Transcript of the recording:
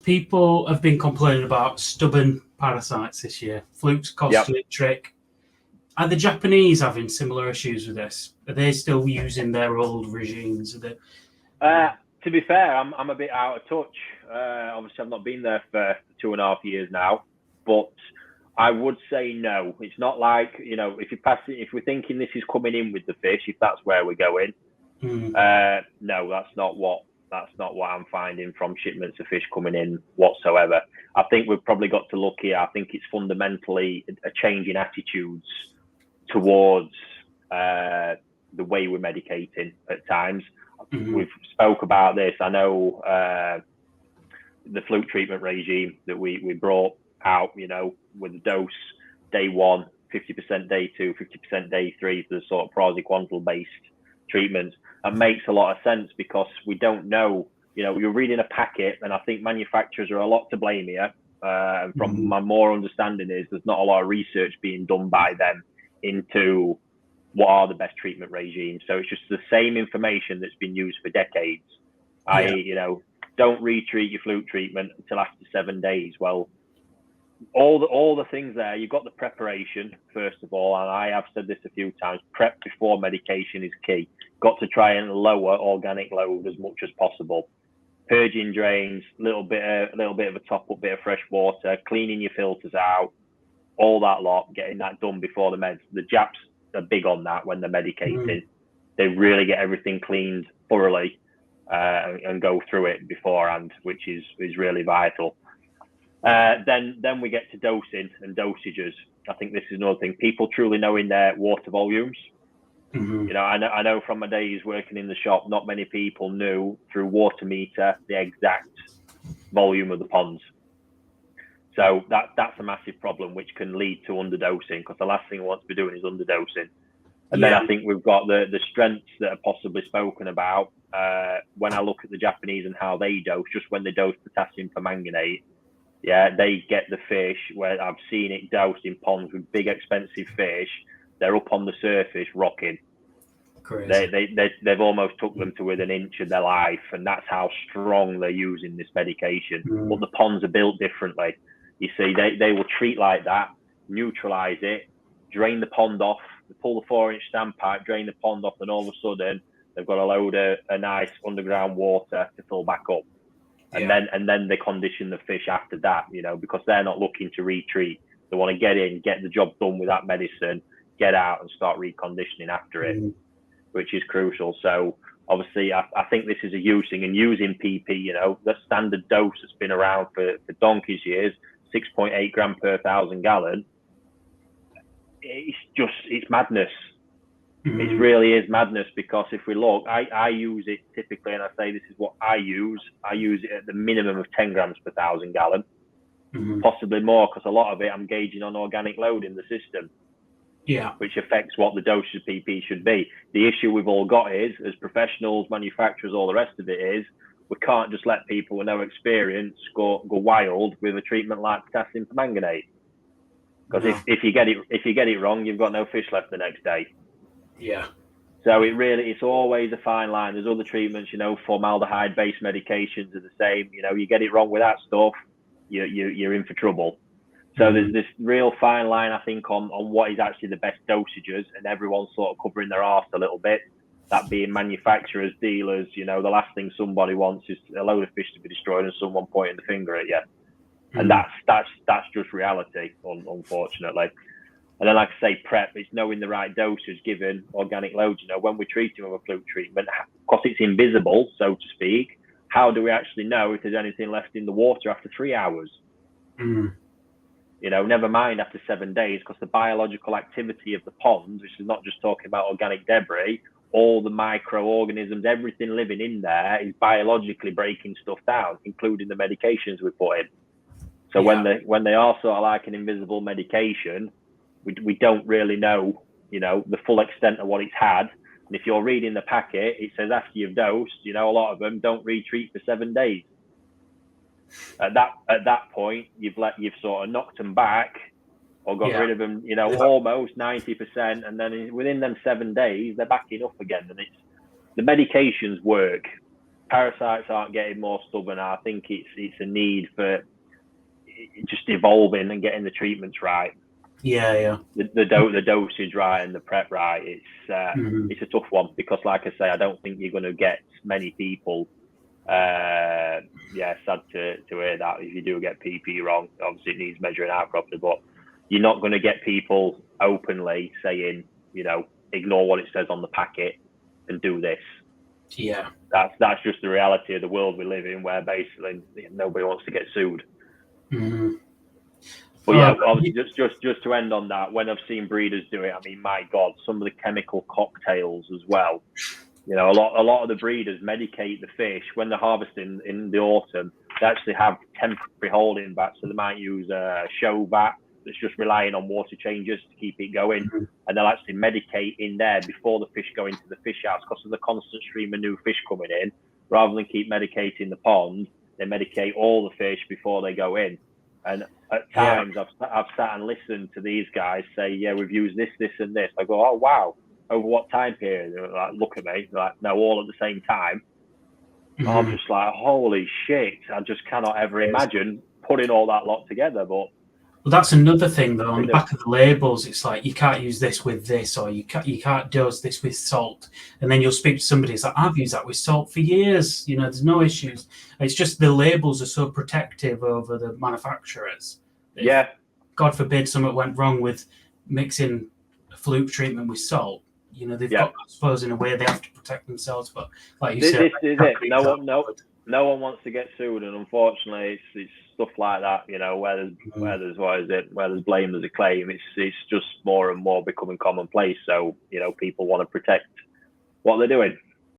People have been complaining about stubborn parasites this year. Fluke's Yep. costly trick. Are the Japanese having similar issues with this? Are they still using their old regimes? Are they, To be fair, I'm a bit out of touch. Obviously, I've not been there for 2.5 years now, but I would say no. It's not like, if we're thinking this is coming in with the fish, if that's where we're going, no, that's not what I'm finding from shipments of fish coming in whatsoever. I think we've probably got to look here. I think it's fundamentally a change in attitudes towards the way we're medicating at times. We've spoke about this. I know the fluke treatment regime that we brought out, with the dose day 1, 50% day 2, 50% day 3 for the sort of praziquantel based treatments. That makes a lot of sense because we don't know, you're reading a packet, and I think manufacturers are a lot to blame here. From my more understanding is there's not a lot of research being done by them into what are the best treatment regimes. So it's just the same information that's been used for decades. Don't retreat your fluke treatment until after 7 days. Well, all the things there, you've got the preparation, first of all, and I have said this a few times, prep before medication is key. Got to try and lower organic load as much as possible. Purging drains, little bit of a top up, bit of fresh water, cleaning your filters out, all that lot, getting that done before the meds. The Japs are big on that when they're medicating. They really get everything cleaned thoroughly and go through it beforehand, which is really vital. Then we get to dosing and dosages. I think this is another thing. People truly knowing their water volumes. I know from my days working in the shop, not many people knew through water meter the exact volume of the ponds. So that's a massive problem, which can lead to underdosing, because the last thing we want to be doing is underdosing. And then I think we've got the strengths that are possibly spoken about. When I look at the Japanese and how they dose, just when they dose potassium permanganate, they get the fish where I've seen it dosed in ponds with big expensive fish. They're up on the surface rocking. Crazy. They've almost took them to within an inch of their life, and that's how strong they're using this medication. But the ponds are built differently. You see, they will treat like that, neutralize it, drain the pond off, pull the 4-inch standpipe, drain the pond off, and all of a sudden they've got a load of nice underground water to fill back up. And then they condition the fish after that, because they're not looking to retreat. They want to get in, get the job done with that medicine, get out and start reconditioning after it, which is crucial. So obviously I think this is using PP, the standard dose that's been around for donkey's years, 6.8 gram per 1,000 gallon. It's madness. It really is madness, because if we look, I use it typically, and I say this is what I use it at the minimum of 10 grams per 1,000 gallon, possibly more, because a lot of it I'm gauging on organic load in the system, which affects what the dosage of PP should be. The issue we've all got is, as professionals, manufacturers, all the rest of it is, we can't just let people with no experience go wild with a treatment like potassium permanganate, because if you get it wrong, you've got no fish left the next day. So it's always a fine line. There's other treatments, formaldehyde-based medications are the same. You get it wrong with that stuff, you're in for trouble. So there's this real fine line, I think, on what is actually the best dosages, and everyone's sort of covering their arse a little bit. That being manufacturers, dealers, the last thing somebody wants is a load of fish to be destroyed and someone pointing the finger at you. And that's just reality, unfortunately. And then, like I say, prep, it's knowing the right dosage given organic loads. When we're treating with a fluke treatment, because it's invisible, so to speak, how do we actually know if there's anything left in the water after 3 hours? Never mind after 7 days, because the biological activity of the ponds, which is not just talking about organic debris, all the microorganisms, everything living in there is biologically breaking stuff down, including the medications we put in. So when they are sort of like an invisible medication, we don't really know, the full extent of what it's had. And if you're reading the packet, it says after you've dosed, a lot of them don't retreat for 7 days. At that point, you've sort of knocked them back or got rid of them, almost 90%, and then within them 7 days, they're backing up again. And the medications work. parasites aren't getting more stubborn. I think it's a need for just evolving and getting the treatments right. Yeah. The dosage right and the prep right. Mhm. It's a tough one because, like I say, I don't think you're going to get many people. Sad to hear that. If you do get PP wrong, obviously it needs measuring out properly, but you're not going to get people openly saying, ignore what it says on the packet and do this. Yeah. That's just the reality of the world we live in, where basically nobody wants to get sued. Mm-hmm. But yeah, obviously, just to end on that, when I've seen breeders do it, I mean, my God, some of the chemical cocktails as well. A lot of the breeders medicate the fish when they're harvesting in the autumn. They actually have temporary holding vats, so they might use a show vat that's just relying on water changes to keep it going, Mm-hmm. and they'll actually medicate in there before the fish go into the fish house because of the constant stream of new fish coming in. Rather than keep medicating the pond, they medicate all the fish before they go in. And at times, I've sat and listened to these guys say, "Yeah, we've used this, this, and this." I go, "Oh wow." Over what time period? They're like, look at me. They're like, no, all at the same time. Mm-hmm. I'm just like, holy shit. I just cannot ever imagine putting all that lot together. But that's another thing, though. On the back of the labels, it's like, you can't use this with this, or you can't dose this with salt. And then you'll speak to somebody, it's like, I've used that with salt for years. There's no issues. It's just the labels are so protective over the manufacturers. Yeah. God forbid something went wrong with mixing a fluke treatment with salt. They've got, I suppose, in a way, they have to protect themselves. But like you said, this is it. No one wants to get sued, and unfortunately, it's stuff like that. Where there's blame, there's a claim. It's just more and more becoming commonplace. So people want to protect what they're doing.